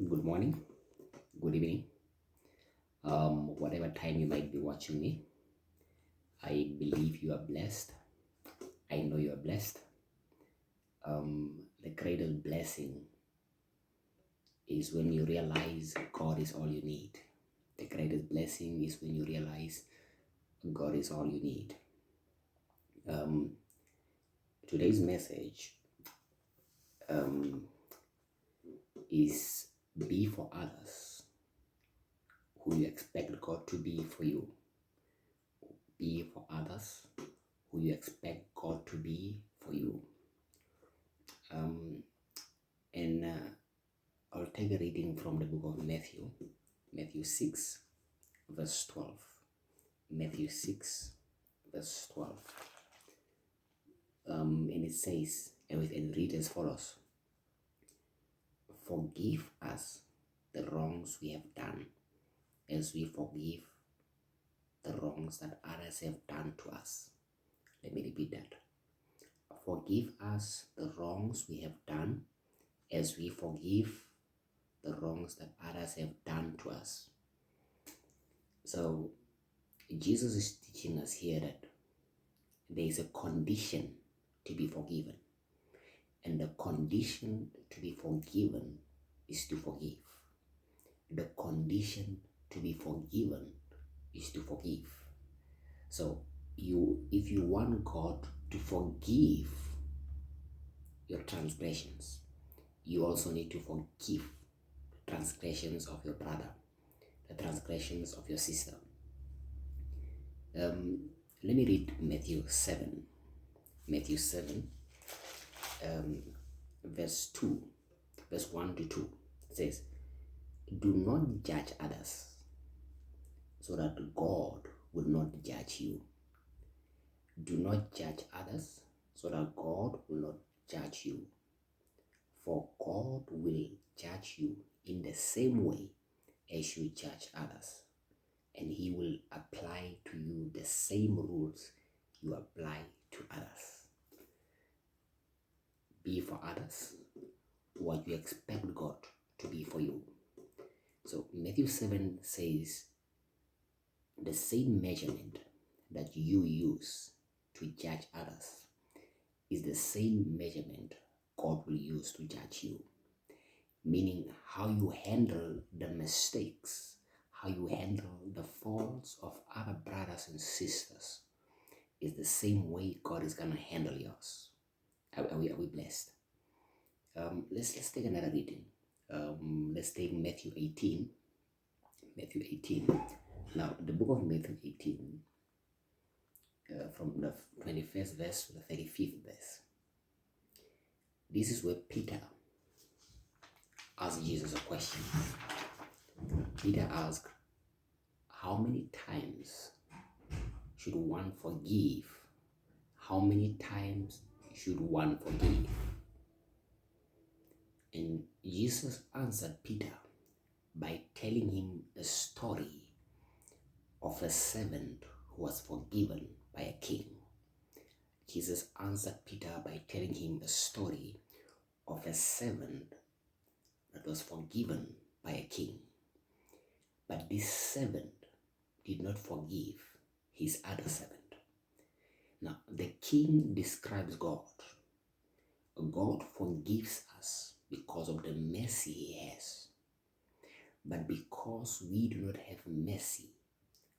Good morning, good evening, whatever time you might be watching me. I believe you are blessed. I know you are blessed. The greatest blessing is when you realize God is all you need. The greatest blessing is when you realize God is all you need. Um, Today's message is be for others who you expect God to be for you. Be for others who you expect God to be for you. And I'll take a reading from the book of Matthew 6, verse 12. Matthew 6, verse 12. And it says, and it reads as follows: Forgive us the wrongs we have done, as we forgive the wrongs that others have done to us. Let me repeat that. Forgive us the wrongs we have done, as we forgive the wrongs that others have done to us. So Jesus is teaching us here that there is a condition to be forgiven, and the condition to be forgiven is to forgive. The condition to be forgiven is to forgive. So if you want God to forgive your transgressions, you also need to forgive the transgressions of your brother, the transgressions of your sister. Let me read Matthew 7, verse 1 to 2. It says, Do not judge others, so that God will not judge you. Do not judge others, so that God will not judge you. For God will judge you in the same way as you judge others, and He will apply to you the same rules you apply to others. Be for others what you expect God to be for you. So Matthew 7 says, the same measurement that you use to judge others is the same measurement God will use to judge you. Meaning, how you handle the mistakes, how you handle the faults of other brothers and sisters is the same way God is going to handle yours. Are we blessed? Let's take another reading. Let's take Matthew 18. Now, the book of Matthew 18, from the 21st verse to the 35th verse. This is where Peter asked Jesus a question. Peter asked, how many times should one forgive? How many times should one forgive? And Jesus answered Peter by telling him a story of a servant who was forgiven by a king. Jesus answered Peter by telling him a story of a servant that was forgiven by a king. But this servant did not forgive his other servant. Now, the king describes God. God forgives us because of the mercy He has. But because we do not have mercy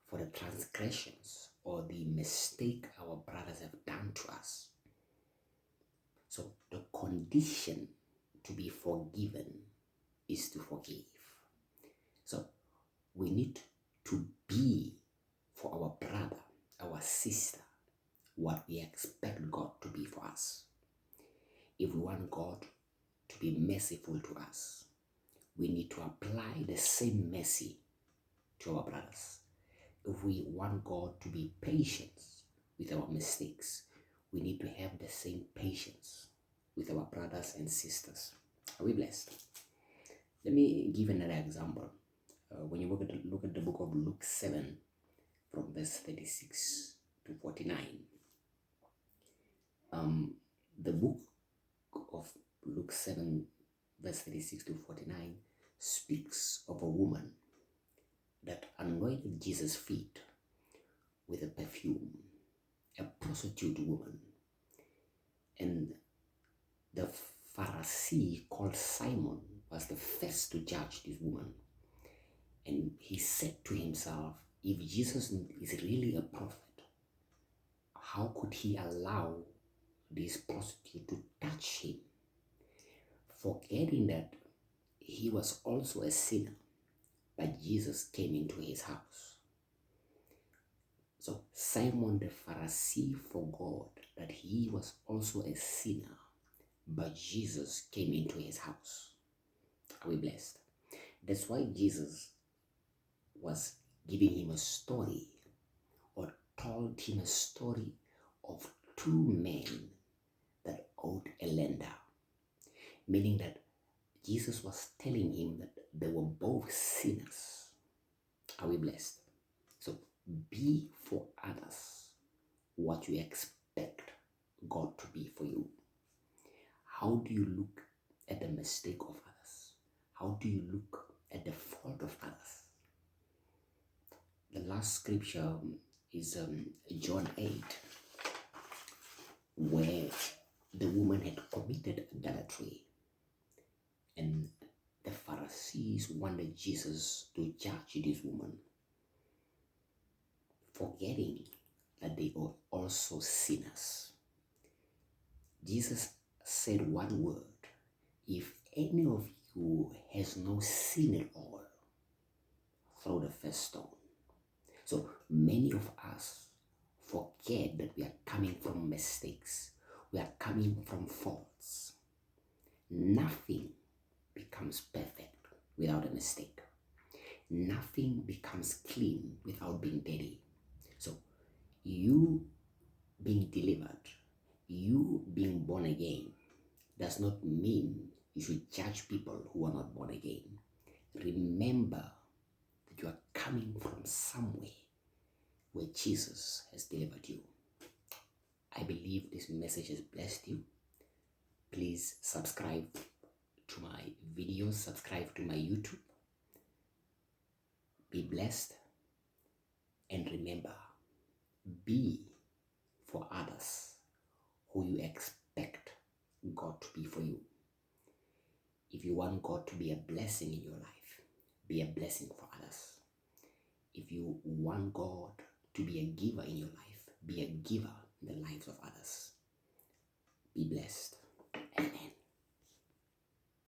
for the transgressions or the mistake our brothers have done to us. So the condition to be forgiven is to forgive. So we need to be for our brother, our sister, what we expect God to be for us. If we want God to be merciful to us, we need to apply the same mercy to our brothers. If we want God to be patient with our mistakes, we need to have the same patience with our brothers and sisters. Are we blessed? Let me give another example. When you look at the book of Luke 7, from verse 36 to 49, the book of Luke 7, verse 36 to 49 speaks of a woman that anointed Jesus' feet with a perfume, a prostitute woman. And the Pharisee called Simon was the first to judge this woman. And he said to himself, if Jesus is really a prophet, how could he allow this prostitute to touch him? Forgetting that he was also a sinner, but Jesus came into his house. So Simon the Pharisee forgot that he was also a sinner, but Jesus came into his house. Are we blessed? That's why Jesus was giving him a story, or told him a story of two men that owed a lender. Meaning that Jesus was telling him that they were both sinners. Are we blessed? So be for others what you expect God to be for you. How do you look at the mistake of others? How do you look at the fault of others? The last scripture is John 8, where the woman had committed adultery, and the Pharisees wanted Jesus to judge this woman, forgetting that they are also sinners. Jesus said one word: if any of you has no sin at all, throw the first stone. So many of us forget that we are coming from mistakes. We are coming from faults. Nothing becomes perfect without a mistake. Nothing becomes clean without being dirty. So you being delivered, you being born again, does not mean you should judge people who are not born again. Remember that you are coming from somewhere where Jesus has delivered you. I believe this message has blessed you. Please subscribe to my videos, subscribe to my YouTube. Be blessed, and remember, be for others who you expect God to be for you. If you want God to be a blessing in your life, be a blessing for others. If you want God to be a giver in your life, be a giver in the lives of others. Be blessed. Amen.